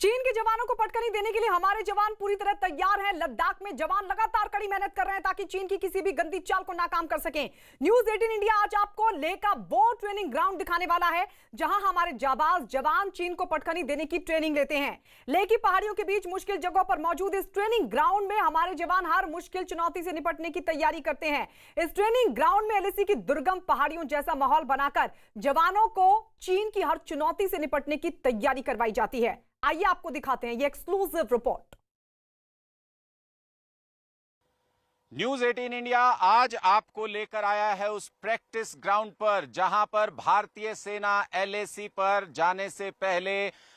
चीन के जवानों को पटकनी देने के लिए हमारे जवान पूरी तरह तैयार हैं। लद्दाख में जवान लगातार कड़ी मेहनत कर रहे हैं ताकि चीन की किसी भी गंदी चाल को नाकाम कर सकें। न्यूज 18 इंडिया आज आपको लेह का वो ट्रेनिंग ग्राउंड दिखाने वाला है जहां हमारे जाबाज जवान चीन को पटकनी देने की ट्रेनिंग लेते हैं। लेह की पहाड़ियों के बीच मुश्किल जगहों पर मौजूद इस ट्रेनिंग ग्राउंड में हमारे जवान हर मुश्किल चुनौती से निपटने की तैयारी करते हैं। इस ट्रेनिंग ग्राउंड में एलएसी की दुर्गम पहाड़ियों जैसा माहौल बनाकर जवानों को चीन की हर चुनौती से निपटने की तैयारी करवाई जाती है। आइए आपको दिखाते हैं ये एक्सक्लूसिव रिपोर्ट। न्यूज 18 इंडिया आज आपको लेकर आया है उस प्रैक्टिस ग्राउंड पर जहां पर भारतीय सेना एलएसी पर जाने से पहले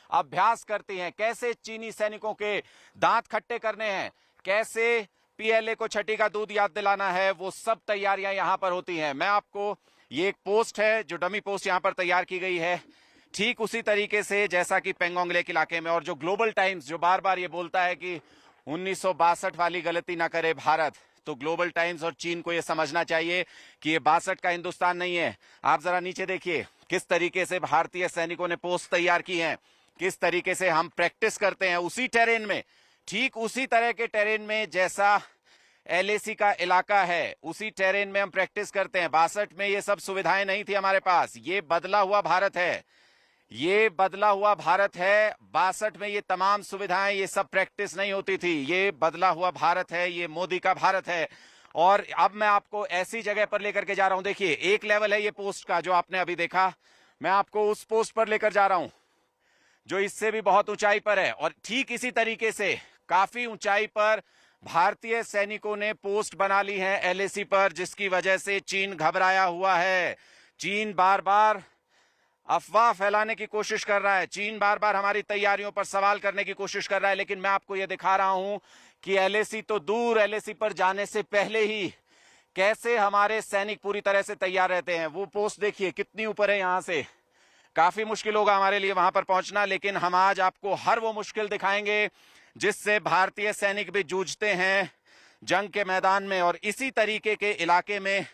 अभ्यास करती है। कैसे चीनी सैनिकों के दांत खट्टे करने हैं, कैसे पीएलए को छठी का दूध याद दिलाना है, वो सब तैयारियां यहां पर होती हैं। मैं आपको ये एक पोस्ट है जो डमी पोस्ट यहां पर तैयार की गई है, ठीक उसी तरीके से जैसा कि पेंगोंग लेक इलाके में। और जो ग्लोबल टाइम्स जो बार बार ये बोलता है कि 1962 वाली गलती ना करे भारत, तो ग्लोबल टाइम्स और चीन को ये समझना चाहिए कि ये 62 का हिंदुस्तान नहीं है। आप जरा नीचे देखिए किस तरीके से भारतीय सैनिकों ने पोस्ट तैयार की है, किस तरीके से हम प्रैक्टिस करते हैं उसी टेरेन में, ठीक उसी तरह के टेरेन में जैसा एलएसी का इलाका है, उसी टेरेन में हम प्रैक्टिस करते हैं। 62 में ये सब सुविधाएं नहीं थी हमारे पास। ये बदला हुआ भारत है, ये बदला हुआ भारत है। 62 में ये तमाम सुविधाएं, ये सब प्रैक्टिस नहीं होती थी। ये बदला हुआ भारत है, ये मोदी का भारत है। और अब मैं आपको ऐसी जगह पर लेकर के जा रहा हूं। देखिए एक लेवल है ये पोस्ट का जो आपने अभी देखा, मैं आपको उस पोस्ट पर लेकर जा रहा हूं जो इससे भी बहुत ऊंचाई पर है। और ठीक इसी तरीके से काफी ऊंचाई पर भारतीय सैनिकों ने पोस्ट बना ली है एलएसी पर, जिसकी वजह से चीन घबराया हुआ है। चीन बार बार अफवाह फैलाने की कोशिश कर रहा है, चीन बार बार हमारी तैयारियों पर सवाल करने की कोशिश कर रहा है। लेकिन मैं आपको यह दिखा रहा हूं कि एलएसी तो दूर, एलएसी पर जाने से पहले ही कैसे हमारे सैनिक पूरी तरह से तैयार रहते हैं। वो पोस्ट देखिए कितनी ऊपर है, यहां से काफी मुश्किल होगा हमारे लिए वहां पर पहुंचना। लेकिन हम आज आपको हर वो मुश्किल दिखाएंगे जिससे भारतीय सैनिक भी जूझते हैं जंग के मैदान में। और इसी तरीके के इलाके में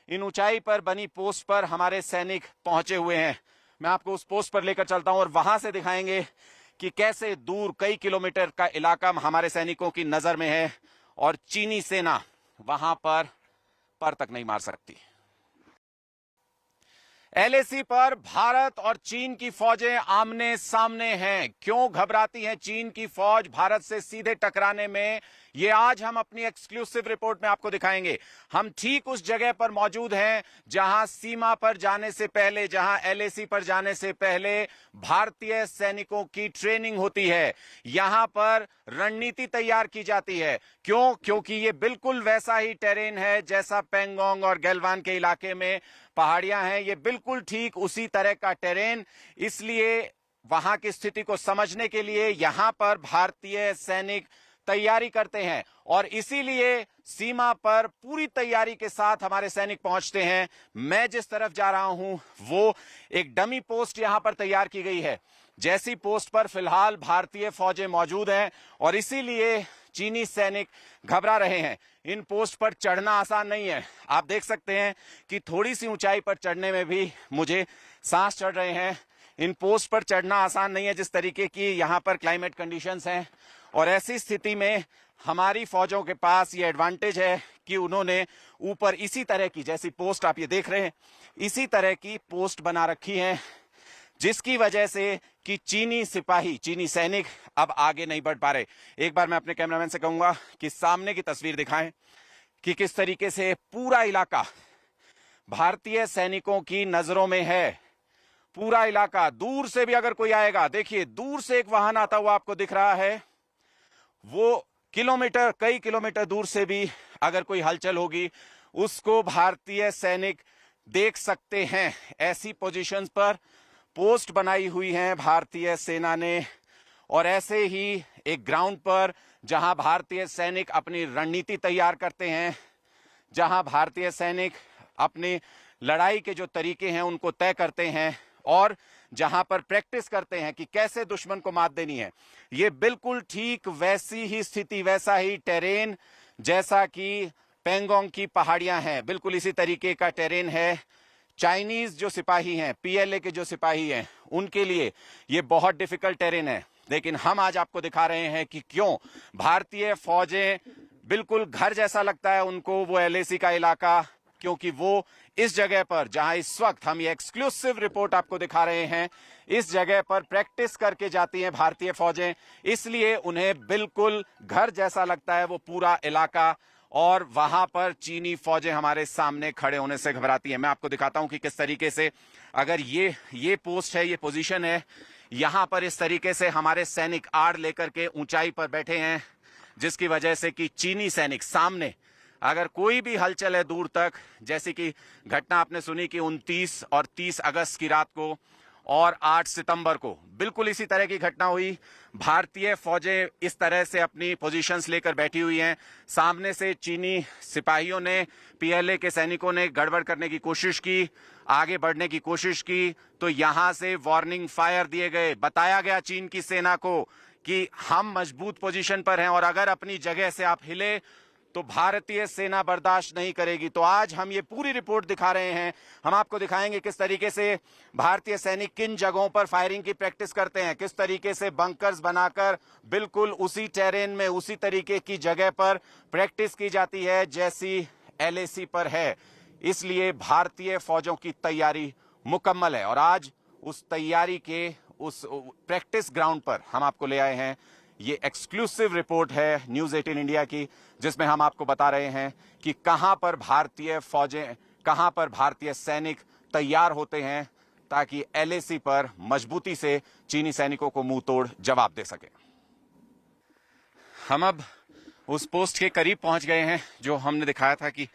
इन ऊंचाई पर बनी पोस्ट पर हमारे सैनिक पहुंचे हुए हैं। मैं आपको उस पोस्ट पर लेकर चलता हूं और वहां से दिखाएंगे कि कैसे दूर कई किलोमीटर का इलाका हमारे सैनिकों की नजर में है और चीनी सेना वहां पर तक नहीं मार सकती। एलएसी पर भारत और चीन की फौजें आमने सामने हैं। क्यों घबराती है चीन की फौज भारत से सीधे टकराने में, ये आज हम अपनी एक्सक्लूसिव रिपोर्ट में आपको दिखाएंगे। हम ठीक उस जगह पर मौजूद हैं जहां सीमा पर जाने से पहले, जहां एलएसी पर जाने से पहले भारतीय सैनिकों की ट्रेनिंग होती है। यहां पर रणनीति तैयार की जाती है। क्यों? क्योंकि ये बिल्कुल वैसा ही टेरेन है जैसा पेंगोंग और गैलवान के इलाके में पहाड़ियां हैं। ये बिल्कुल ठीक उसी तरह का टेरेन, इसलिए वहां की स्थिति को समझने के लिए यहां पर भारतीय सैनिक तैयारी करते हैं। और इसीलिए सीमा पर पूरी तैयारी के साथ हमारे सैनिक पहुंचते हैं। मैं जिस तरफ जा रहा हूं वो एक डमी पोस्ट यहां पर तैयार की गई है, जैसी पोस्ट पर फिलहाल भारतीय फौजें मौजूद हैं और इसीलिए चीनी सैनिक घबरा रहे हैं। इन पोस्ट पर चढ़ना आसान नहीं है। आप देख सकते हैं कि थोड़ी सी ऊंचाई पर चढ़ने में भी मुझे सांस चढ़ रहे हैं। इन पोस्ट पर चढ़ना आसान नहीं है जिस तरीके की यहाँ पर क्लाइमेट कंडीशंस हैं। और ऐसी स्थिति में हमारी फौजों के पास ये एडवांटेज है कि उन्होंने ऊपर इसी तरह की, जैसी पोस्ट आप ये देख रहे हैं, इसी तरह की पोस्ट बना रखी है, जिसकी वजह से कि चीनी सिपाही, चीनी सैनिक अब आगे नहीं बढ़ पा रहे। एक बार मैं अपने कैमरामैन से कहूंगा कि सामने की तस्वीर दिखाएं कि किस तरीके से पूरा इलाका भारतीय सैनिकों की नजरों में है। पूरा इलाका, दूर से भी अगर कोई आएगा, देखिए दूर से एक वाहन आता हुआ आपको दिख रहा है, वो किलोमीटर, कई किलोमीटर दूर से भी अगर कोई हलचल होगी उसको भारतीय सैनिक देख सकते हैं। ऐसी पोजीशंस पर पोस्ट बनाई हुई हैं भारतीय सेना ने। और ऐसे ही एक ग्राउंड पर जहां भारतीय सैनिक अपनी रणनीति तैयार करते हैं, जहां भारतीय सैनिक अपनी लड़ाई के जो तरीके हैं उनको तय करते हैं और जहां पर प्रैक्टिस करते हैं कि कैसे दुश्मन को मात देनी है। ये बिल्कुल ठीक वैसी ही स्थिति, वैसा ही टेरेन जैसा कि पेंगोंग की पहाड़ियां हैं, बिल्कुल इसी तरीके का टेरेन है। चाइनीज जो सिपाही हैं, पीएलए के जो सिपाही हैं, उनके लिए ये बहुत डिफिकल्ट टेरेन है। लेकिन हम आज आपको दिखा रहे हैं कि क्यों भारतीय फौजें बिल्कुल घर जैसा लगता है उनको वो LAC का इलाका, क्योंकि वो इस जगह पर जहां इस वक्त हम ये एक्सक्लूसिव रिपोर्ट आपको दिखा रहे हैं, इस जगह पर प्रैक्टिस करके जाती हैं भारतीय फौजें, इसलिए उन्हें बिल्कुल घर जैसा लगता है वो पूरा इलाका। और वहां पर चीनी फौजें हमारे सामने खड़े होने से घबराती हैं। मैं आपको दिखाता हूं कि किस तरीके से, अगर ये पोस्ट है, ये पोजीशन है, यहां पर इस तरीके से हमारे सैनिक आड़ लेकर के ऊंचाई पर बैठे हैं, जिसकी वजह से कि चीनी सैनिक सामने अगर कोई भी हलचल है दूर तक, जैसे कि घटना आपने सुनी कि 29 और 30 अगस्त की रात को और 8 सितंबर को बिल्कुल इसी तरह की घटना हुई। भारतीय फौजें इस तरह से अपनी पोजीशंस लेकर बैठी हुई हैं, सामने से चीनी सिपाहियों ने, PLA के सैनिकों ने गड़बड़ करने की कोशिश की, आगे बढ़ने की कोशिश की, तो यहां से वार्निंग फायर दिए गए। बताया गया चीन की सेना को कि हम मजबूत पोजीशन पर हैं और अगर अपनी जगह से आप हिले तो भारतीय सेना बर्दाश्त नहीं करेगी। तो आज हम ये पूरी रिपोर्ट दिखा रहे हैं। हम आपको दिखाएंगे किस तरीके से भारतीय सैनिक किन जगहों पर फायरिंग की प्रैक्टिस करते हैं, किस तरीके से बंकर्स बनाकर बिल्कुल उसी टेरेन में, उसी तरीके की जगह पर प्रैक्टिस की जाती है जैसी LAC पर है। इसलिए भारतीय फौजों की तैयारी मुकम्मल है और आज उस तैयारी के उस प्रैक्टिस ग्राउंड पर हम आपको ले आए हैं। ये एक्सक्लूसिव रिपोर्ट है न्यूज़ 18 इंडिया की, जिसमें हम आपको बता रहे हैं कि कहां पर भारतीय फौजें, कहां पर भारतीय सैनिक तैयार होते हैं ताकि LAC पर मजबूती से चीनी सैनिकों को मुंह तोड़ जवाब दे सके। हम अब उस पोस्ट के करीब पहुंच गए हैं जो हमने दिखाया था कि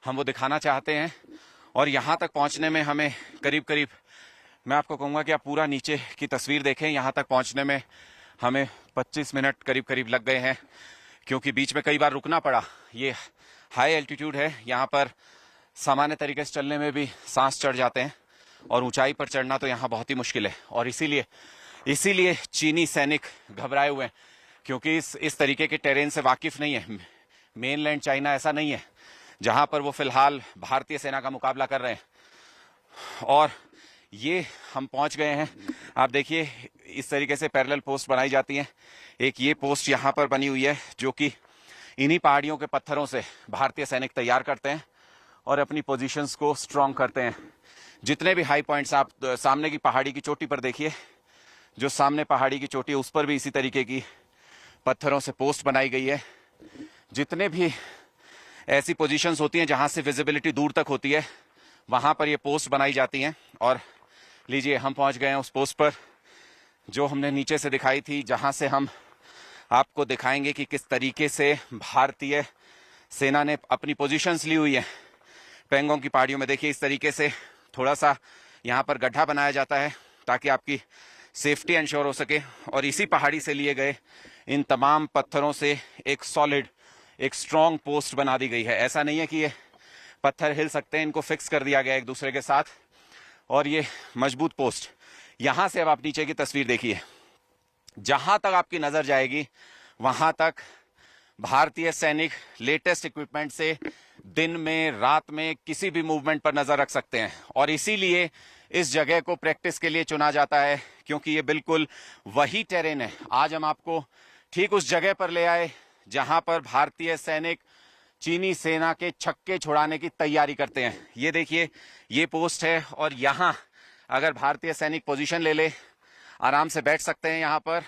हम वो दिखाना चाहते हैं, और यहां तक पहुंचने में हमें करीब करीब, मैं आपको कहूंगा कि आप पूरा नीचे की तस्वीर देखें, यहां तक पहुंचने में हमें 25 मिनट करीब करीब लग गए हैं, क्योंकि बीच में कई बार रुकना पड़ा। ये हाई एल्टीट्यूड है, यहाँ पर सामान्य तरीके से चलने में भी सांस चढ़ जाते हैं और ऊंचाई पर चढ़ना तो यहाँ बहुत ही मुश्किल है। और इसीलिए चीनी सैनिक घबराए हुए हैं, क्योंकि इस तरीके के टेरेन से वाकिफ नहीं है। मेनलैंड चाइना ऐसा नहीं है जहाँ पर वो फिलहाल भारतीय सेना का मुकाबला कर रहे हैं। और ये हम पहुंच गए हैं। आप देखिए इस तरीके से पैरेलल पोस्ट बनाई जाती हैं। एक ये पोस्ट यहाँ पर बनी हुई है जो कि इन्हीं पहाड़ियों के पत्थरों से भारतीय सैनिक तैयार करते हैं और अपनी पोजीशंस को स्ट्रांग करते हैं। जितने भी हाई पॉइंट्स आप सामने की पहाड़ी की चोटी पर देखिए, जो सामने पहाड़ी की चोटी है उस पर भी इसी तरीके की पत्थरों से पोस्ट बनाई गई है। जितने भी ऐसी पोजीशंस होती हैं जहाँ से विजिबिलिटी दूर तक होती है, वहाँ पर ये पोस्ट बनाई जाती हैं। और लीजिए हम पहुंच गए हैं उस पोस्ट पर जो हमने नीचे से दिखाई थी, जहां से हम आपको दिखाएंगे कि किस तरीके से भारतीय सेना ने अपनी पोजीशंस ली हुई है। पेंगोंग की पहाड़ियों में देखिए इस तरीके से थोड़ा सा यहां पर गड्ढा बनाया जाता है ताकि आपकी सेफ्टी इंश्योर हो सके, और इसी पहाड़ी से लिए गए इन तमाम पत्थरों से एक सॉलिड, एक स्ट्रॉन्ग पोस्ट बना दी गई है। ऐसा नहीं है कि ये पत्थर हिल सकते हैं, इनको फिक्स कर दिया गया एक दूसरे के साथ। और ये मजबूत पोस्ट, यहां से अब आप नीचे की तस्वीर देखिए, जहां तक आपकी नजर जाएगी वहां तक भारतीय सैनिक लेटेस्ट इक्विपमेंट से दिन में, रात में किसी भी मूवमेंट पर नजर रख सकते हैं। और इसीलिए इस जगह को प्रैक्टिस के लिए चुना जाता है, क्योंकि ये बिल्कुल वही टेरेन है। आज हम आपको ठीक उस जगह पर ले आए जहां पर भारतीय सैनिक चीनी सेना के छक्के छुड़ाने की तैयारी करते हैं। ये देखिए ये पोस्ट है, और यहां अगर भारतीय सैनिक पोजीशन ले ले, आराम से बैठ सकते हैं यहां पर।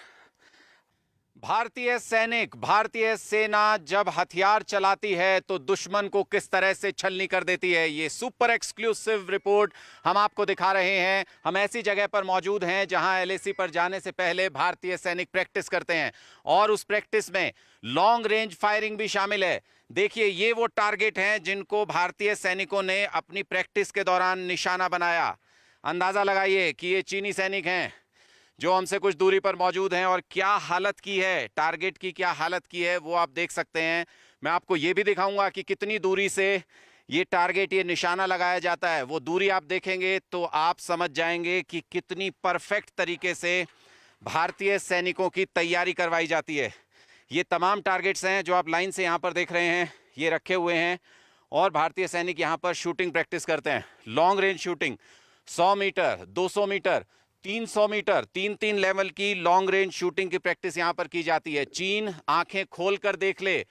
भारतीय सैनिक, भारतीय सेना जब हथियार चलाती है तो दुश्मन को किस तरह से छलनी कर देती है, ये सुपर एक्सक्लूसिव रिपोर्ट हम आपको दिखा रहे हैं। हम ऐसी जगह पर मौजूद हैं जहां LAC पर जाने से पहले भारतीय सैनिक प्रैक्टिस करते हैं, और उस प्रैक्टिस में लॉन्ग रेंज फायरिंग भी शामिल है। देखिए ये वो टारगेट हैं जिनको भारतीय सैनिकों ने अपनी प्रैक्टिस के दौरान निशाना बनाया। अंदाजा लगाइए कि ये चीनी सैनिक हैं जो हमसे कुछ दूरी पर मौजूद हैं, और क्या हालत की है, टारगेट की क्या हालत की है वो आप देख सकते हैं। मैं आपको ये भी दिखाऊंगा कि कितनी दूरी से ये टारगेट, ये निशाना लगाया जाता है। वो दूरी आप देखेंगे तो आप समझ जाएंगे कि कितनी परफेक्ट तरीके से भारतीय सैनिकों की तैयारी करवाई जाती है। ये तमाम टारगेट्स हैं जो आप लाइन से यहाँ पर देख रहे हैं, ये रखे हुए हैं, और भारतीय सैनिक यहाँ पर शूटिंग प्रैक्टिस करते हैं। Long range shooting 100 metre, 200 metre, 300 metre 3-3 level की लॉन्ग रेंज शूटिंग की प्रैक्टिस यहां पर की जाती है। चीन आंखें खोलकर देख ले,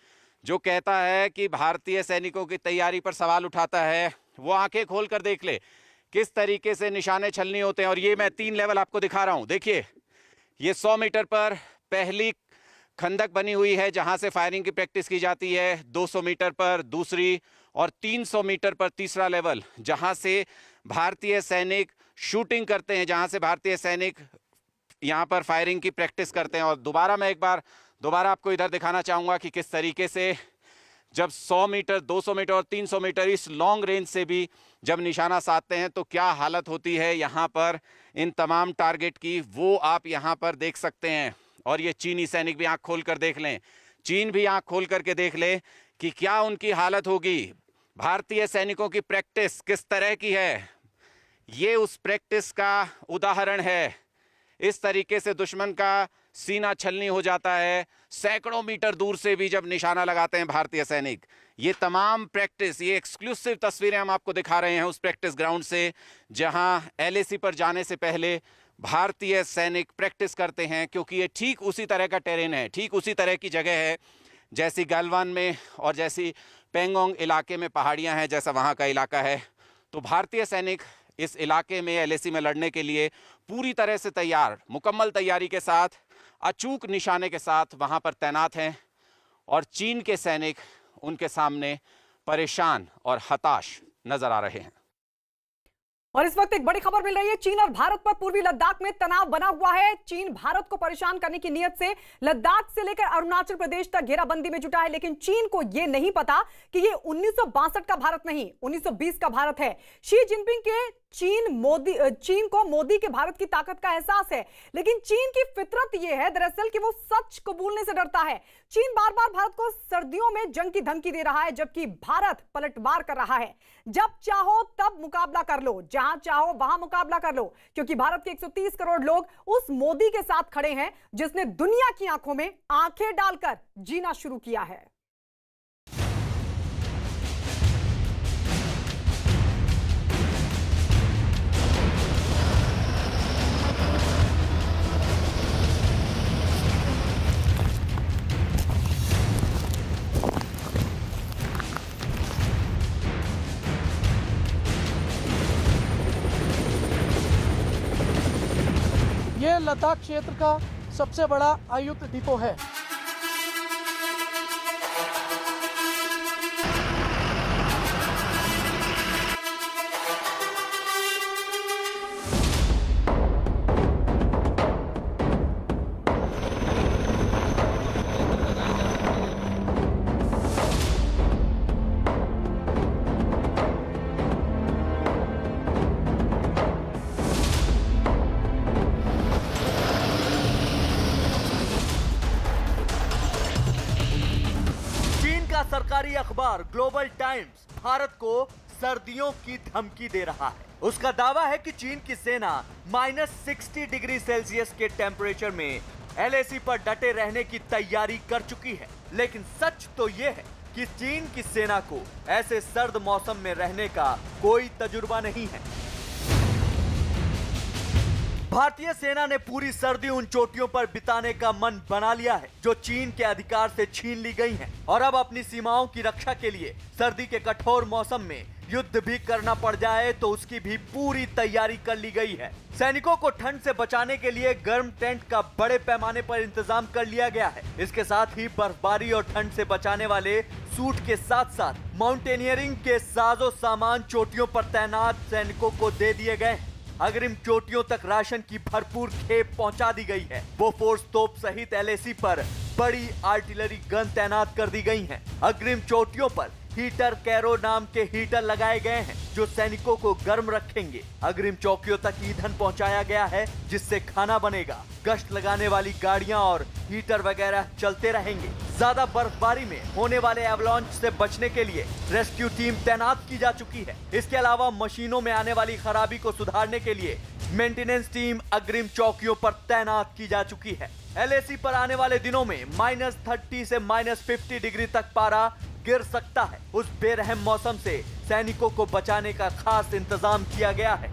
जो कहता है कि भारतीय सैनिकों की तैयारी पर सवाल उठाता है, वो आंखें खोलकर देख ले किस तरीके से निशाने छलनी होते हैं। और ये मैं 3 लेवल आपको दिखा रहा हूं। देखिए, ये 100 मीटर पर पहली खंदक बनी हुई है जहां से फायरिंग की प्रैक्टिस की जाती है। 200 मीटर पर दूसरी और 300 मीटर पर तीसरा लेवल, जहां से भारतीय सैनिक शूटिंग करते हैं, जहां से भारतीय सैनिक यहां पर फायरिंग की प्रैक्टिस करते हैं। और दोबारा मैं एक बार दोबारा आपको इधर दिखाना चाहूंगा कि किस तरीके से जब 100 मीटर 200 मीटर और 300 मीटर इस लॉन्ग रेंज से भी जब निशाना साधते हैं तो क्या हालत होती है यहां पर इन तमाम टारगेट की, वो आप यहां पर देख सकते हैं। और ये चीनी सैनिक भी आंख खोल कर देख लें, चीन भी आंख खोल करके देख ले कि क्या उनकी हालत होगी। भारतीय सैनिकों की प्रैक्टिस किस तरह की है, ये उस प्रैक्टिस का उदाहरण है। इस तरीके से दुश्मन का सीना छलनी हो जाता है। सैकड़ों मीटर दूर से भी जब निशाना लगाते हैं भारतीय सैनिक। ये तमाम प्रैक्टिस, ये एक्सक्लूसिव तस्वीरें हम आपको दिखा रहे हैं उस प्रैक्टिस ग्राउंड से, जहां एलएसी पर जाने से पहले भारतीय सैनिक प्रैक्टिस करते हैं, क्योंकि ये ठीक उसी तरह का टेरेन है, ठीक उसी तरह की जगह है जैसी गलवान में और जैसी पेंगोंग इलाके में पहाड़ियां हैं, जैसा वहां का इलाका है। तो भारतीय सैनिक इस इलाके में एलएसी में लड़ने के लिए पूरी तरह से तैयार, मुकम्मल तैयारी के साथ, अचूक निशाने के साथ वहां पर तैनात हैं। और चीन के सैनिक उनके सामने परेशान और हताश नजर आ रहे हैं। और इस वक्त एक बड़ी खबर मिल रही है, चीन और भारत पर पूर्वी लद्दाख में तनाव बना हुआ है। चीन भारत को परेशान करने की नीयत से लद्दाख से लेकर अरुणाचल प्रदेश तक घेराबंदी में जुटा है, लेकिन चीन को यह नहीं पता कि यह 1962 का भारत नहीं, 1920 का भारत है। शी जिनपिंग के चीन को मोदी के भारत की ताकत का एहसास है, लेकिन चीन की फितरत यह है दरअसल कि वो सच कबूलने से डरता है। चीन बार बार भारत को सर्दियों में जंग की धमकी दे रहा है, जबकि भारत पलटवार कर रहा है। जब चाहो तब मुकाबला कर लो, जहां चाहो वहां मुकाबला कर लो, क्योंकि भारत के 130 करोड़ लोग उस मोदी के साथ खड़े हैं जिसने दुनिया की आंखों में आंखें डालकर जीना शुरू किया है। ये लद्दाख क्षेत्र का सबसे बड़ा आयुध डिपो है। सरकारी अखबार ग्लोबल टाइम्स भारत को सर्दियों की धमकी दे रहा है। उसका दावा है कि चीन की सेना -60 डिग्री सेल्सियस के टेम्परेचर में एलएसी पर डटे रहने की तैयारी कर चुकी है। लेकिन सच तो यह है कि चीन की सेना को ऐसे सर्द मौसम में रहने का कोई तजुर्बा नहीं है। भारतीय सेना ने पूरी सर्दी उन चोटियों पर बिताने का मन बना लिया है जो चीन के अधिकार से छीन ली गई हैं, और अब अपनी सीमाओं की रक्षा के लिए सर्दी के कठोर मौसम में युद्ध भी करना पड़ जाए तो उसकी भी पूरी तैयारी कर ली गई है। सैनिकों को ठंड से बचाने के लिए गर्म टेंट का बड़े पैमाने पर इंतजाम कर लिया गया है। इसके साथ ही बर्फबारी और ठंड से बचाने वाले सूट के साथ साथ माउंटेनियरिंग के साजो सामान चोटियों पर तैनात सैनिकों को दे दिए गए हैं। अग्रिम चोटियों तक राशन की भरपूर खेप पहुंचा दी गई है। बोफोर्स तोप सहित एलएसी पर बड़ी आर्टिलरी गन तैनात कर दी गई हैं। अग्रिम चोटियों पर हीटर कैरो नाम के हीटर लगाए गए हैं जो सैनिकों को गर्म रखेंगे। अग्रिम चौकियों तक ईंधन पहुंचाया गया है जिससे खाना बनेगा। गश्त लगाने वाली गाड़ियां और हीटर वगैरह चलते रहेंगे। ज्यादा बर्फबारी में होने वाले एवलांच से बचने के लिए रेस्क्यू टीम तैनात की जा चुकी है। इसके अलावा मशीनों में आने वाली खराबी को सुधारने के लिए मेंटेनेंस टीम अग्रिम चौकियों पर तैनात की जा चुकी है। एलएसी पर आने वाले दिनों में -30 से -50 डिग्री तक पारा गिर सकता है। उस बेरहम मौसम से सैनिकों को बचाने का खास इंतजाम किया गया है।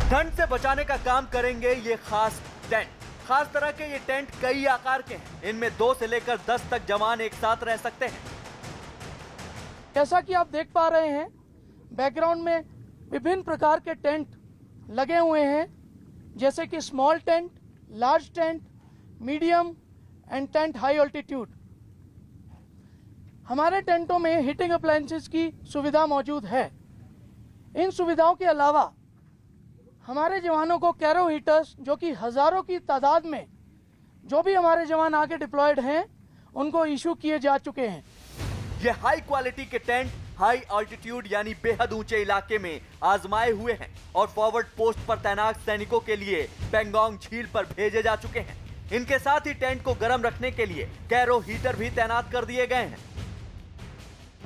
ठंड से बचाने का काम करेंगे ये खास टेंट। खास तरह के ये टेंट कई आकार के हैं। इनमें 2 से लेकर 10 तक जवान एक साथ रह सकते हैं। जैसा कि आप देख पा रहे हैं, बैकग्राउंड में विभिन्न प्रकार के टेंट लगे हुए हैं, जैसे कि small tent, large tent, medium and tent high altitude. हमारे टेंटों में हीटिंग अप्लायंसेस की सुविधा मौजूद है। इन सुविधाओं के अलावा हमारे जवानों को कैरो हीटर्स, जो कि हजारों की तादाद में जो भी हमारे जवान आगे डिप्लॉयड हैं, उनको इशू किए जा चुके हैं। ये हाई क्वालिटी के टेंट हाई ऑल्टीट्यूड यानी बेहद ऊंचे इलाके में आजमाए हुए हैं और फॉरवर्ड पोस्ट पर तैनात सैनिकों के लिए पेंगोंग झील पर भेजे जा चुके हैं। इनके साथ ही टेंट को गर्म रखने के लिए कैरो हीटर भी तैनात कर दिए गए हैं।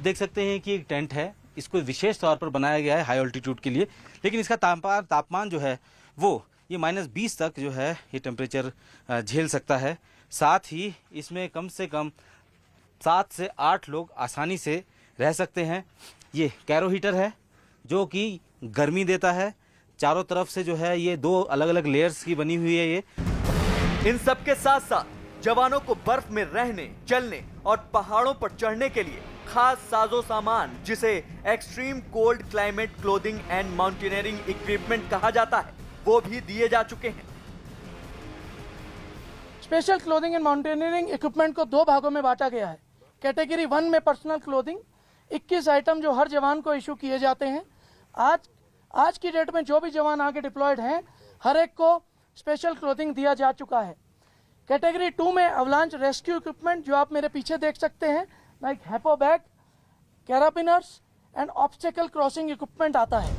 देख सकते हैं कि एक टेंट है, इसको विशेष तौर पर बनाया गया है हाई ऑल्टीट्यूड के लिए, लेकिन इसका तापमान जो है वो ये -20 तक जो है ये टेम्परेचर झेल सकता है। साथ ही इसमें कम से कम 7 से 8 लोग आसानी से रह सकते हैं। ये कैरो हीटर है जो कि गर्मी देता है। चारों तरफ से जो है ये 2 अलग अलग लेयर्स की बनी हुई है। ये इन सब के साथ साथ जवानों को बर्फ में रहने, चलने और पहाड़ों पर चढ़ने के लिए खास साजो सामान, जिसे extreme cold climate clothing and mountaineering equipment कहा जाता है, वो भी दिए जा चुके हैं। Special clothing and mountaineering equipment को 2 भागों में बांटा गया है। कैटेगरी 1 में पर्सनल क्लोथिंग 21 आइटम जो हर जवान को इशू किए जाते हैं। आज की डेट में जो भी जवान आगे डिप्लॉयड हैं, हर एक को स्पेशल क्लोथिंग दिया जा चुका है। कैटेगरी 2 में अवलांच रेस्क्यू इक्विपमेंट, जो आप मेरे पीछे देख सकते हैं, like hippo bag, carabiners and obstacle crossing equipment आता है।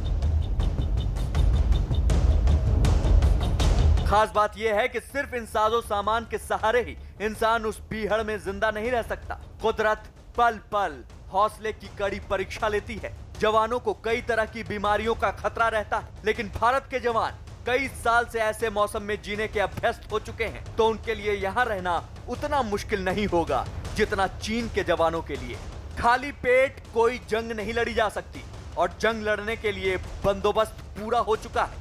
खास बात यह है कि सिर्फ इन साजो सामान के सहारे ही इंसान उस बीहड़ में जिंदा नहीं रह सकता। कुदरत पल पल हौसले की कड़ी परीक्षा लेती है। जवानों को कई तरह की बीमारियों का खतरा रहता है, लेकिन भारत के जवान कई साल से ऐसे मौसम में जीने के अभ्यस्त हो चुके हैं, तो उनके लिए यहाँ रहना उतना मुश्किल नहीं होगा जितना चीन के जवानों के लिए। खाली पेट कोई जंग नहीं लड़ी जा सकती और जंग लड़ने के लिए बंदोबस्त पूरा हो चुका है।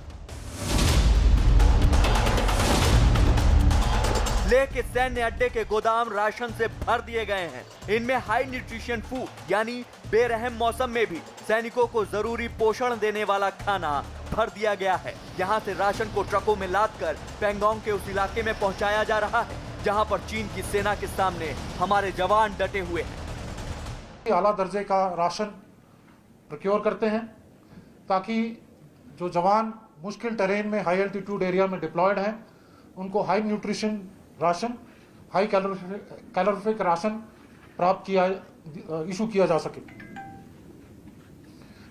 लेह के सैन्य अड्डे के गोदाम राशन से भर दिए गए हैं। इनमें हाई न्यूट्रिशन फूड यानी बेरहम मौसम में भी सैनिकों को जरूरी पोषण देने वाला खाना भर दिया गया है। यहाँ से राशन को ट्रकों में लादकर पेंगोंग के उस इलाके में पहुँचाया जा रहा है जहाँ पर चीन की सेना के सामने हमारे जवान डटे हुए हैं। आला दर्जे का राशन प्रोक्योर करते हैं ताकि जो जवान मुश्किल टेरेन में हाई एल्टीट्यूड एरिया में डिप्लॉयड हैं, उनको high nutrition ration, high calorific ration प्राप्त इशू किया जा सके।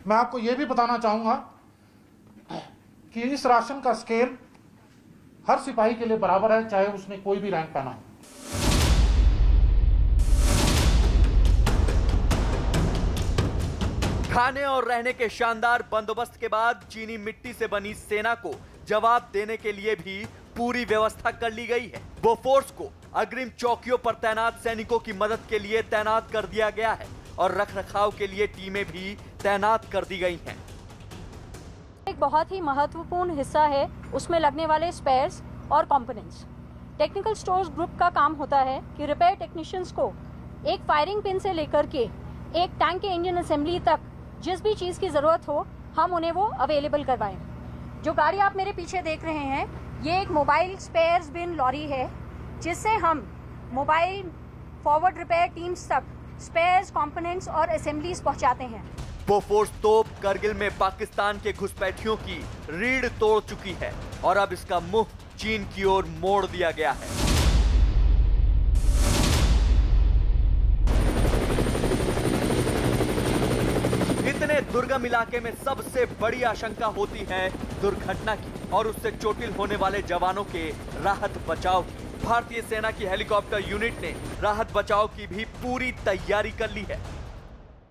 मैं आपको यह भी बताना चाहूंगा कि इस राशन का स्केल हर सिपाही के लिए बराबर है, चाहे उसने कोई भी रैंक पहना हो। खाने और रहने के शानदार बंदोबस्त के बाद चीनी मिट्टी से बनी सेना को जवाब देने के लिए भी पूरी व्यवस्था कर ली गई है। वो फोर्स को अग्रिम चौकियों पर तैनात सैनिकों की मदद के लिए तैनात कर दिया गया है और रखरखाव के लिए टीमें भी तैनात कर दी गई हैं। एक बहुत ही महत्वपूर्ण हिस्सा है उसमें लगने वाले स्पेयर्स और कंपोनेंट्स। टेक्निकल स्टोर्स ग्रुप का काम होता है कि रिपेयर टेक्नीशियंस को एक फायरिंग पिन से लेकर के एक टैंक के इंजन असेंबली तक जिस भी चीज़ की ज़रूरत हो, हम उन्हें वो अवेलेबल करवाएं। जो गाड़ी आप मेरे पीछे देख रहे हैं, ये एक मोबाइल स्पेयर्स बिन लॉरी है, जिससे हम मोबाइल फॉरवर्ड रिपेयर टीम्स तक स्पेयर्स, कंपोनेंट्स और असेंबलीज पहुंचाते हैं। बोफोर्स तोप करगिल में पाकिस्तान के घुसपैठियों की रीढ़ तोड़ चुकी है और अब इसका मुंह चीन की ओर मोड़ दिया गया है। इतने दुर्गम इलाके में सबसे बड़ी आशंका होती है दुर्घटना की और उससे चोटिल होने वाले जवानों के राहत बचाव की। भारतीय सेना की हेलीकॉप्टर यूनिट ने राहत बचाव की भी पूरी तैयारी कर ली है।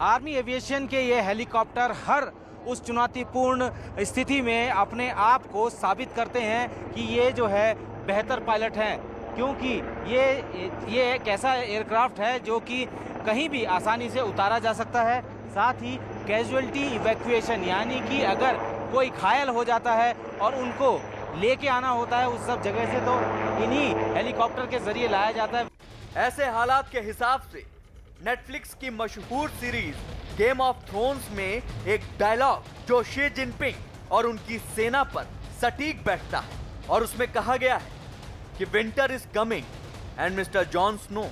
आर्मी एविएशन के ये हेलीकॉप्टर हर उस चुनौतीपूर्ण स्थिति में अपने आप को साबित करते हैं कि ये जो है बेहतर पायलट हैं, क्योंकि ये एक ऐसा एयरक्राफ्ट है जो कि कहीं भी आसानी से उतारा जा सकता है। साथ ही कैजुअलिटी इवैक्यूएशन, यानी कि अगर कोई घायल हो जाता है और उनको लेके आना होता है उस सब जगह से, तो इन्हीं हेलीकॉप्टर के जरिए लाया जाता है। ऐसे हालात के हिसाब से नेटफ्लिक्स की मशहूर सीरीज गेम ऑफ थ्रोन्स में एक डायलॉग जो शी जिनपिंग और उनकी सेना पर सटीक बैठता है, और उसमें कहा गया है कि winter is coming and mister Jon Snow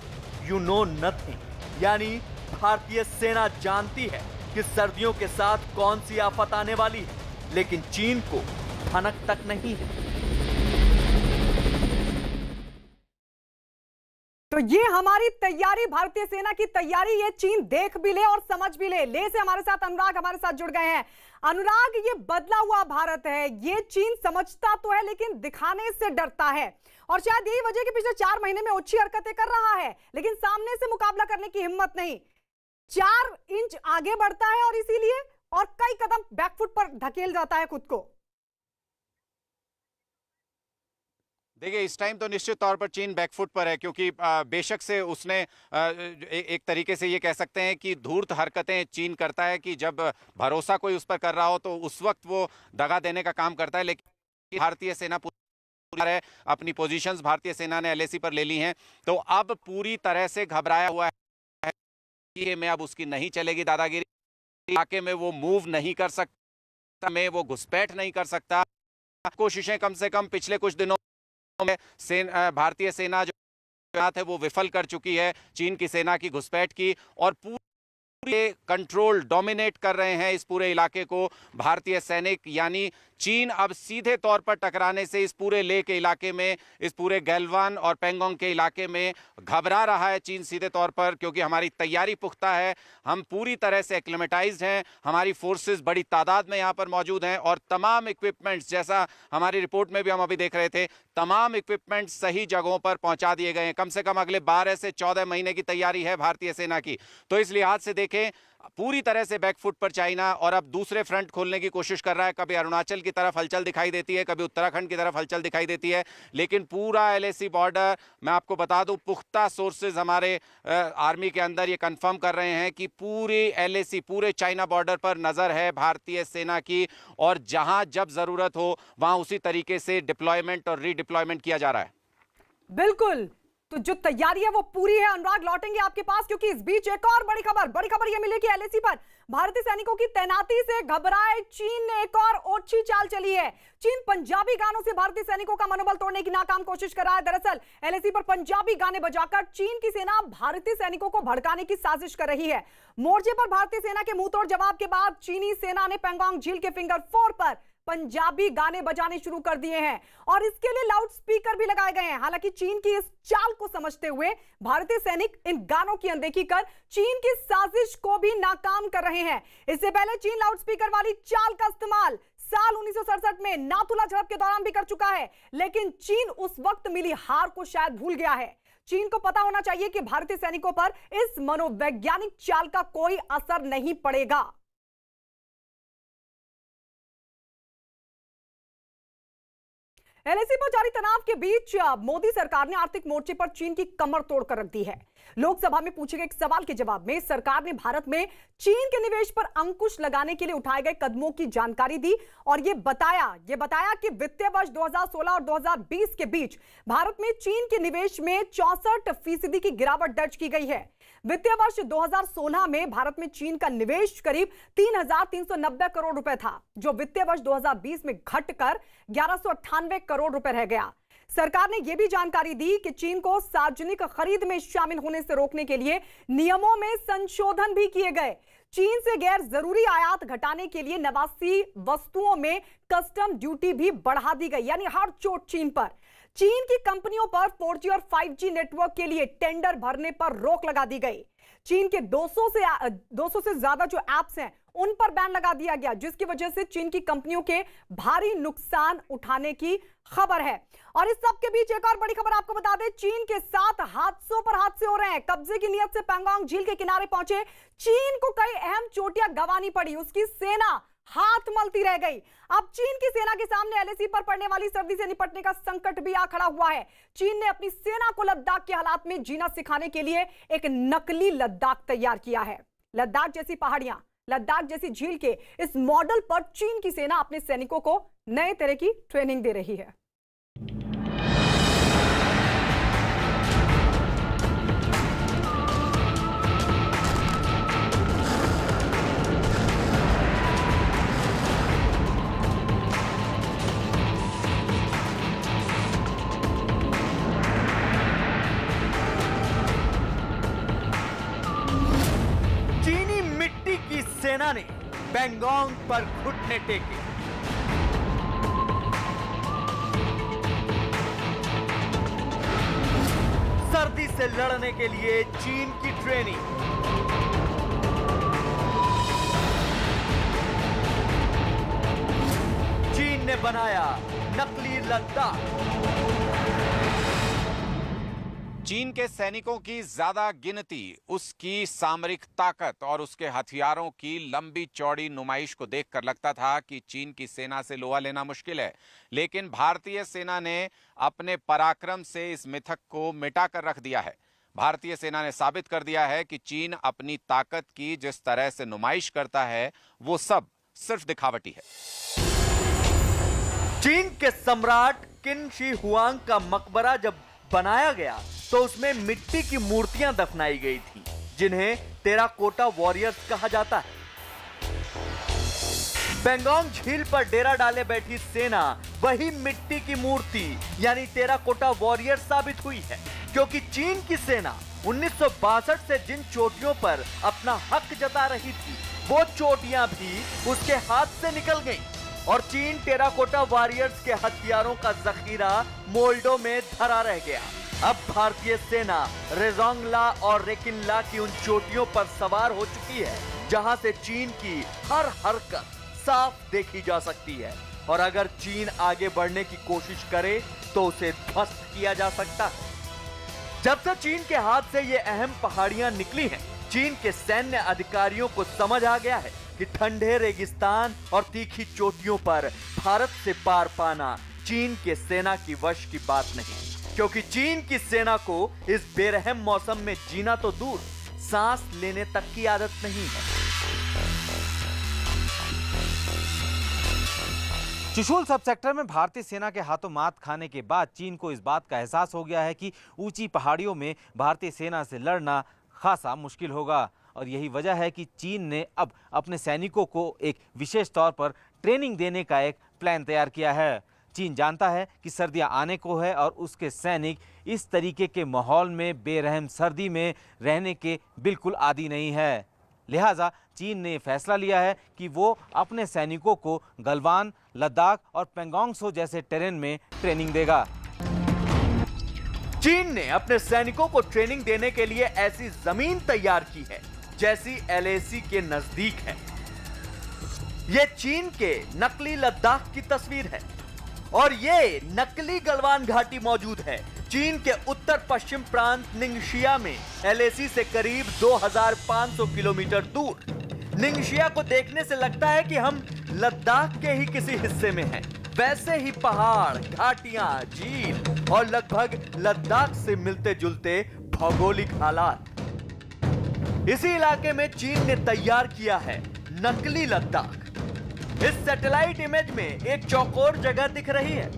you know nothing. यानी भारतीय सेना जानती है कि सर्दियों के साथ कौन सी आफत आने वाली है, लेकिन चीन को भनक तक नहीं है। तो ये हमारी तैयारी, भारतीय सेना की तैयारी, ये चीन देख भी ले और समझ भी ले। ले से हमारे साथ अनुराग हमारे साथ जुड़ गए हैं। अनुराग, ये बदला हुआ भारत है, ये चीन समझता तो है लेकिन दिखाने से डरता है, और शायद यही वजह कि पिछले 4 महीने में ओछी हरकतें कर रहा है लेकिन सामने से मुकाबला करने की हिम्मत नहीं। 4 इंच आगे बढ़ता है और इसीलिए और कई कदम बैकफुट पर धकेल जाता है खुद को। देखिए, इस टाइम तो निश्चित तौर पर चीन बैकफुट पर है, क्योंकि बेशक से उसने एक तरीके से ये कह सकते हैं कि धूर्त हरकतें चीन करता है कि जब भरोसा कोई उस पर कर रहा हो तो उस वक्त वो दगा देने का काम करता है। लेकिन भारतीय सेना है, अपनी पोजीशंस भारतीय सेना ने एलएसी पर ले ली हैं, तो अब पूरी तरह से घबराया हुआ है कि में अब उसकी नहीं चलेगी दादागिरी। इलाके में वो मूव नहीं कर सकता, में वो घुसपैठ नहीं कर सकता। कोशिशें कम से कम पिछले कुछ दिनों में भारतीय सेना जो है वो विफल कर चुकी है चीन की सेना की घुसपैठ की, और पूरे कंट्रोल डोमिनेट कर रहे हैं इस पूरे इलाके को भारतीय सैनिक। यानी चीन अब सीधे तौर पर टकराने से इस पूरे लेह के इलाके में, इस पूरे गैलवान और पेंगोंग के इलाके में घबरा रहा है चीन सीधे तौर पर, क्योंकि हमारी तैयारी पुख्ता है, हम पूरी तरह से एक्लिमेटाइज्ड हैं, हमारी फोर्सेस बड़ी तादाद में यहाँ पर मौजूद हैं, और तमाम इक्विपमेंट्स, जैसा हमारी रिपोर्ट में भी हम अभी देख रहे थे, तमाम इक्विपमेंट सही जगहों पर पहुंचा दिए गए हैं। कम से कम अगले 12 से 14 महीने की तैयारी है भारतीय सेना की। तो इस लिहाज से देखें, पूरी तरह से बैकफुट पर चाइना, और अब दूसरे फ्रंट खोलने की कोशिश कर रहा है। कभी अरुणाचल की तरफ हलचल दिखाई देती है, कभी उत्तराखंड की तरफ हलचल दिखाई देती है, लेकिन पूरा एलएसी बॉर्डर, मैं आपको बता दूं, पुख्ता सोर्सेज हमारे आर्मी के अंदर ये कंफर्म कर रहे हैं कि पूरी एलएसी, पूरे चाइना बॉर्डर पर नजर है भारतीय सेना की, और जहां जब जरूरत हो वहां उसी तरीके से डिप्लॉयमेंट और रीडिप्लॉयमेंट किया जा रहा है। बिल्कुल, तो जो तैयारी है वो पूरी है। अनुराग, लौटेंगे आपके पास, क्योंकि इस बीच एक और बड़ी खबर ये मिली कि एलएसी पर भारतीय सैनिकों की तैनाती से घबराए चीन ने एक और ओछी चाल चली है। चीन पंजाबी गानों से भारतीय सैनिकों का मनोबल तोड़ने की नाकाम कोशिश कर रहा है। दरअसल एलएसी पर पंजाबी गाने बजाकर चीन की सेना भारतीय सैनिकों को भड़काने की साजिश कर रही है। मोर्चे पर भारतीय सेना के मुंहतोड़ जवाब के बाद चीनी सेना ने पेंगोंग झील के फिंगर 4 पर पंजाबी गाने बजाने शुरू कर दिए हैं, और इसके लिए लाउड स्पीकर भी लगाए गए हैं। हालांकि चीन की इस चाल को समझते हुए भारतीय सैनिक इन गानों की अनदेखी कर चीन की साजिश को भी नाकाम कर रहे हैं। इससे पहले चीन लाउड स्पीकर वाली चाल का इस्तेमाल साल 1967 में नाथुला झड़प के दौरान भी कर चुका है, लेकिन चीन उस वक्त मिली हार को शायद भूल गया है। चीन को पता होना चाहिए कि भारतीय सैनिकों पर इस मनोवैज्ञानिक चाल का कोई असर नहीं पड़ेगा। एलएसी पर जारी तनाव के बीच मोदी सरकार ने आर्थिक मोर्चे पर चीन की कमर तोड़कर रख दी है। लोकसभा में पूछे गए एक सवाल के जवाब में सरकार ने भारत में चीन के निवेश पर अंकुश लगाने के लिए उठाए गए कदमों की जानकारी दी, और ये बताया कि वित्तीय वर्ष 2016 और 2020 के बीच भारत में चीन के निवेश में 64% की गिरावट दर्ज की गई है। वित्तीय वर्ष 2016 में भारत में चीन का निवेश करीब 3,390 करोड़ रुपए था, जो वित्तीय वर्ष 2020 में घटकर 1,198 करोड़ रुपए रह गया। सरकार ने यह भी जानकारी दी कि चीन को सार्वजनिक खरीद में शामिल होने से रोकने के लिए नियमों में संशोधन भी किए गए। चीन से गैर जरूरी आयात घटाने के लिए 89 वस्तुओं में कस्टम ड्यूटी भी बढ़ा दी गई, यानी हर चोट चीन पर। चीन की कंपनियों पर 4G और 5G नेटवर्क के लिए टेंडर भरने पर रोक लगा दी गई। चीन के 200 से ज्यादा जो एप्स हैं उन पर बैन लगा दिया गया, जिसकी वजह से चीन की कंपनियों के भारी नुकसान उठाने की खबर है। और इस सब के बीच एक और बड़ी खबर आपको बता दें, चीन के 7 हादसों पर हादसे हो रहे हैं। कब्जे की नीयत से पेंगोंग झील के किनारे पहुंचे चीन को कई अहम चोटियां गंवानी पड़ी, उसकी सेना हाथ मलती रह गई। अब चीन की सेना के सामने एलएसी पर पड़ने वाली सर्दी से निपटने का संकट भी आ खड़ा हुआ है। चीन ने अपनी सेना को लद्दाख के हालात में जीना सिखाने के लिए एक नकली लद्दाख तैयार किया है। लद्दाख जैसी पहाड़ियां लद्दाख जैसी झील के इस मॉडल पर चीन की सेना अपने सैनिकों को नए तरह की ट्रेनिंग दे रही है। चीनी मिट्टी की सेना ने पेंगोंग पर घुटने टेके। सर्दी से लड़ने के लिए चीन की ट्रेनिंग। चीन ने बनाया नकली लद्दाख। चीन के सैनिकों की ज्यादा गिनती, उसकी सामरिक ताकत और उसके हथियारों की लंबी चौड़ी नुमाइश को देखकर लगता था कि चीन की सेना से लोहा लेना मुश्किल है। लेकिन भारतीय सेना ने अपने पराक्रम से इस मिथक को मिटाकर रख दिया है। भारतीय सेना ने साबित कर दिया है कि चीन अपनी ताकत की जिस तरह से नुमाइश करता है वो सब सिर्फ दिखावटी है। चीन के सम्राट किन शी हुआंग का मकबरा जब बनाया गया तो उसमें मिट्टी की मूर्तियां दफनाई गई थी, जिन्हें टेराकोटा वॉरियर्स कहा जाता है। पेंगोंग झील पर डेरा डाले बैठी सेना वही मिट्टी की मूर्ति यानी टेराकोटा वॉरियर साबित हुई है, क्योंकि चीन की सेना 1962 से जिन चोटियों पर अपना हक जता रही थी वो चोटियां भी उसके हाथ से निकल गईं और चीन टेराकोटा वॉरियर्स के हथियारों का जखीरा मोल्डो में धरा रह गया। अब भारतीय सेना रेजोंगला और रेकिनला की उन चोटियों पर सवार हो चुकी है जहां से चीन की हर हरकत साफ देखी जा सकती है, और अगर चीन आगे बढ़ने की कोशिश करे तो उसे ध्वस्त किया जा सकता है। जब से चीन के हाथ से ये अहम पहाड़ियां निकली हैं, चीन के सैन्य अधिकारियों को समझ आ गया है कि ठंडे रेगिस्तान और तीखी चोटियों पर भारत से पार पाना चीन के सेना की वश की बात नहीं, क्योंकि चीन की सेना को इस बेरहम मौसम में जीना तो दूर, सांस लेने तक की आदत नहीं है। चुशूल सब सेक्टर में भारतीय सेना के हाथों मात खाने के बाद चीन को इस बात का एहसास हो गया है कि ऊंची पहाड़ियों में भारतीय सेना से लड़ना खासा मुश्किल होगा, और यही वजह है कि चीन ने अब अपने सैनिकों को एक विशेष तौर पर ट्रेनिंग देने का एक प्लान तैयार किया है। चीन जानता है कि सर्दियां आने को है और उसके सैनिक इस तरीके के माहौल में बेरहम सर्दी में रहने के बिल्कुल आदी नहीं है। लिहाजा चीन ने फैसला लिया है कि वो अपने सैनिकों को गलवान, लद्दाख और पेंगोंग त्सो जैसे टेरेन में ट्रेनिंग देगा। चीन ने अपने सैनिकों को ट्रेनिंग देने के लिए ऐसी जमीन तैयार की है जैसी LAC के नजदीक है। यह चीन के नकली लद्दाख की तस्वीर है और ये नकली गलवान घाटी मौजूद है चीन के उत्तर पश्चिम प्रांत निंगशिया में LAC से करीब 2500 किलोमीटर दूर। निंगशिया को देखने से लगता है कि हम लद्दाख के ही किसी हिस्से में हैं। वैसे ही पहाड़, घाटियां, झील और लगभग लद्दाख से मिलते जुलते भौगोलिक हालात। इसी इलाके में चीन ने तैयार किया है नकली लद्दाख। इस सैटेलाइट इमेज में एक चौकोर जगह दिख रही है,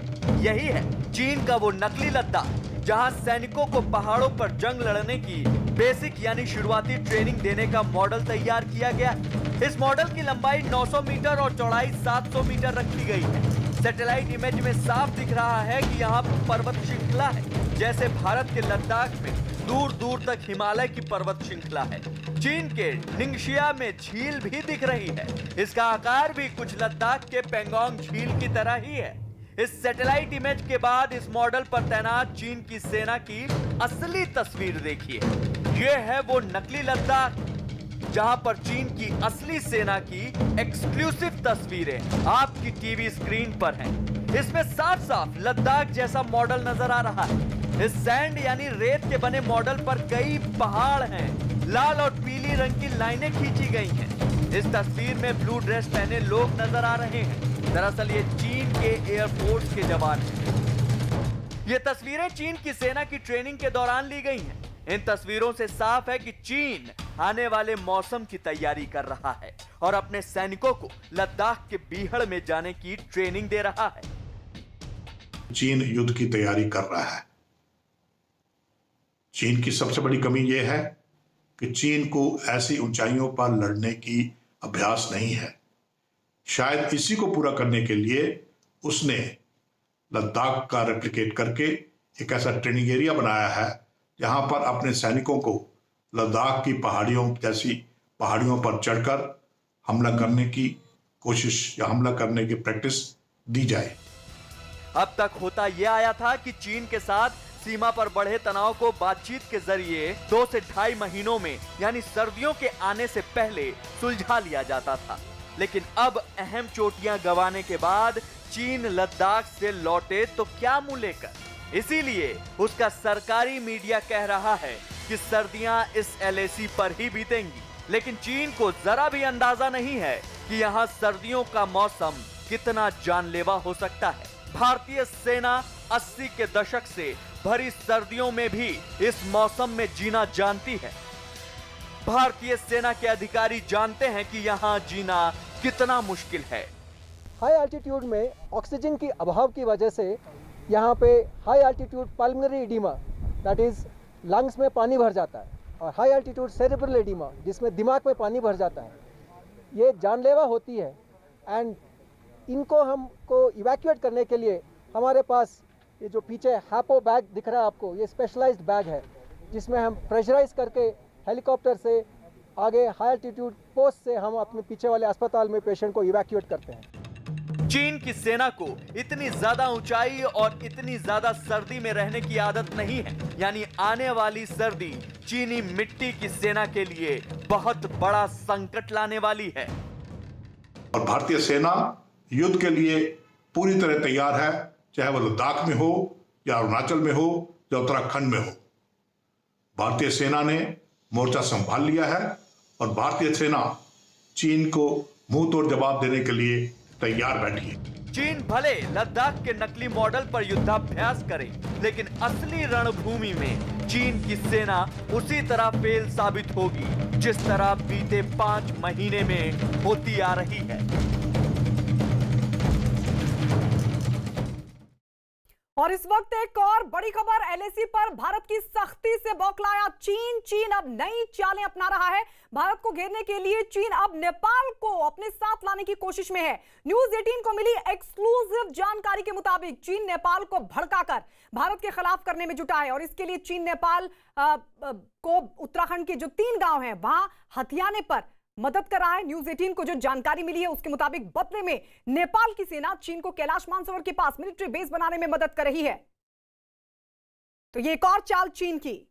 यही है चीन का वो नकली लद्दाख जहां सैनिकों को पहाड़ों पर जंग लड़ने की बेसिक यानी शुरुआती ट्रेनिंग देने का मॉडल तैयार किया गया है। इस मॉडल की लंबाई 900 मीटर और चौड़ाई 700 मीटर रखी गई है। सैटेलाइट इमेज में साफ दिख रहा है कि यहाँ पर्वत श्रृंखला है, जैसे भारत के लद्दाख में दूर दूर तक हिमालय की पर्वत श्रृंखला है। चीन के निंगशिया में झील भी दिख रही है, इसका आकार भी कुछ लद्दाख के पेंगोंग झील की तरह ही है। इस सैटेलाइट इमेज के बाद इस मॉडल पर तैनात चीन की सेना की असली तस्वीर देखिए। यह है वो नकली लद्दाख जहां पर चीन की असली सेना की एक्सक्लूसिव तस्वीरें आपकी टीवी स्क्रीन पर हैं। इसमें साफ साफ लद्दाख जैसा मॉडल नजर आ रहा है। इस सैंड यानी रेत के बने मॉडल पर कई पहाड़ हैं, लाल और पीली रंग की लाइनें खींची गई हैं। इस तस्वीर में ब्लू ड्रेस पहने लोग नजर आ रहे हैं। दरअसल ये चीन के एयरफोर्स के जवान हैं। ये तस्वीरें चीन की सेना की ट्रेनिंग के दौरान ली गई हैं। इन तस्वीरों से साफ है कि चीन आने वाले मौसम की तैयारी कर रहा है और अपने सैनिकों को लद्दाख के बीहड़ में जाने की ट्रेनिंग दे रहा है। चीन युद्ध की तैयारी कर रहा है। चीन की सबसे बड़ी कमी यह है कि चीन को ऐसी ऊंचाइयों पर लड़ने की अभ्यास नहीं है। शायद इसी को पूरा करने के लिए उसने लद्दाख का रेप्लिकेट करके एक ऐसा ट्रेनिंग एरिया बनाया है जहां पर अपने सैनिकों को लद्दाख की पहाड़ियों जैसी पहाड़ियों पर चढ़कर हमला करने की कोशिश या हमला करने की प्रैक्टिस दी जाए। अब तक होता यह आया था कि चीन के साथ सीमा पर बढ़े तनाव को बातचीत के जरिए 2 से 2.5 महीनों में यानी सर्दियों के आने से पहले सुलझा लिया जाता था। लेकिन अब अहम चोटियां गंवाने के बाद चीन लद्दाख से लौटे तो क्या मुंह लेकर। इसीलिए उसका सरकारी मीडिया कह रहा है कि सर्दियां इस LAC पर ही बीतेंगी। लेकिन चीन को जरा भी अंदाजा नहीं है कि यहाँ सर्दियों का मौसम कितना जानलेवा हो सकता है। भारतीय सेना 80 के दशक से भरी सर्दियों में भी इस मौसम में जीना जानती है। भारतीय सेना के अधिकारी जानते हैं कि यहाँ जीना कितना मुश्किल है। हाई एल्टीट्यूड में ऑक्सीजन की अभाव की वजह से यहाँ पे high altitude pulmonary oedema that is lungs में पानी भर जाता है और हाई एल्टीट्यूड सेरेब्रल एडिमा जिसमें दिमाग में पानी भर जाता है, ये जानलेवा होती है। एंड इनको हमको इवैक्यूएट करने के लिए हमारे पास ये जो पीछे हैपो बैग दिख रहा है आपको, ये स्पेशलाइज्ड बैग है जिसमें हम प्रेशराइज करके हेलीकॉप्टर से आगे हाई एल्टीट्यूड पोस्ट से हम अपने पीछे वाले अस्पताल में पेशेंट को इवैक्यूएट करते हैं। चीन की सेना को इतनी ज्यादा ऊंचाई और इतनी ज्यादा सर्दी में रहने की आदत नहीं है, यानी आने वाली सर्दी चीनी मिट्टी की सेना के लिए बहुत बड़ा संकट लाने वाली है। और भारतीय सेना युद्ध के लिए पूरी तरह तैयार है, चाहे वह लद्दाख में हो या अरुणाचल में हो या उत्तराखंड में हो। भारतीय सेना ने मोर्चा संभाल लिया है और भारतीय सेना चीन को मुंह तोड़ जवाब देने के लिए तैयार बैठी है। चीन भले लद्दाख के नकली मॉडल पर युद्धाभ्यास करे, लेकिन असली रणभूमि में चीन की सेना उसी तरह फेल साबित होगी जिस तरह बीते 5 महीने में होती आ रही है। और इस वक्त एक और बड़ी खबर LAC पर भारत की सख्ती से बौखलाया चीन अब नई चालें अपना रहा है। भारत को घेरने के लिए चीन अब नेपाल को अपने साथ लाने की कोशिश में है। न्यूज 18 को मिली एक्सक्लूसिव जानकारी के मुताबिक चीन नेपाल को भड़काकर भारत के खिलाफ करने में जुटा है और इसके लिए चीन नेपाल को उत्तराखंड के जो 3 गांव हैं वहां हथियाने पर मदद कर रहा है। न्यूज 18 को जो जानकारी मिली है उसके मुताबिक बदले में नेपाल की सेना चीन को कैलाश मानसरोवर के पास मिलिट्री बेस बनाने में मदद कर रही है। तो ये एक और चाल चीन की।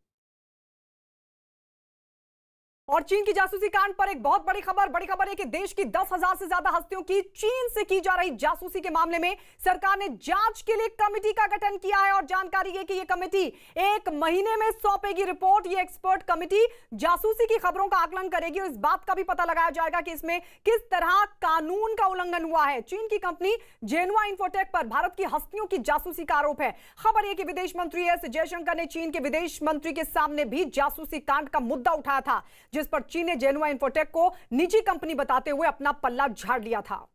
और चीन की जासूसी कांड पर एक बहुत बड़ी खबर है कि देश की 10,000 से ज्यादा हस्तियों की चीन से की जा रही जासूसी के मामले में सरकार ने जांच के लिए कमेटी का गठन किया है और जानकारी है कि यह कमेटी 1 महीने में सौंपेगी रिपोर्ट। ये एक्सपर्ट कमेटी जासूसी की खबरों का आकलन करेगी और इस बात का भी पता लगाया जाएगा कि इसमें किस तरह कानून का उल्लंघन हुआ है। चीन की कंपनी जेनुआ इन्फोटेक पर भारत की हस्तियों की जासूसी का आरोप है। खबर यह कि विदेश मंत्री एस जयशंकर ने चीन के विदेश मंत्री के सामने भी जासूसी कांड का मुद्दा उठाया था, जिस पर चीन ने जेनुआ इन्फोटेक को निजी कंपनी बताते हुए अपना पल्ला झाड़ लिया था।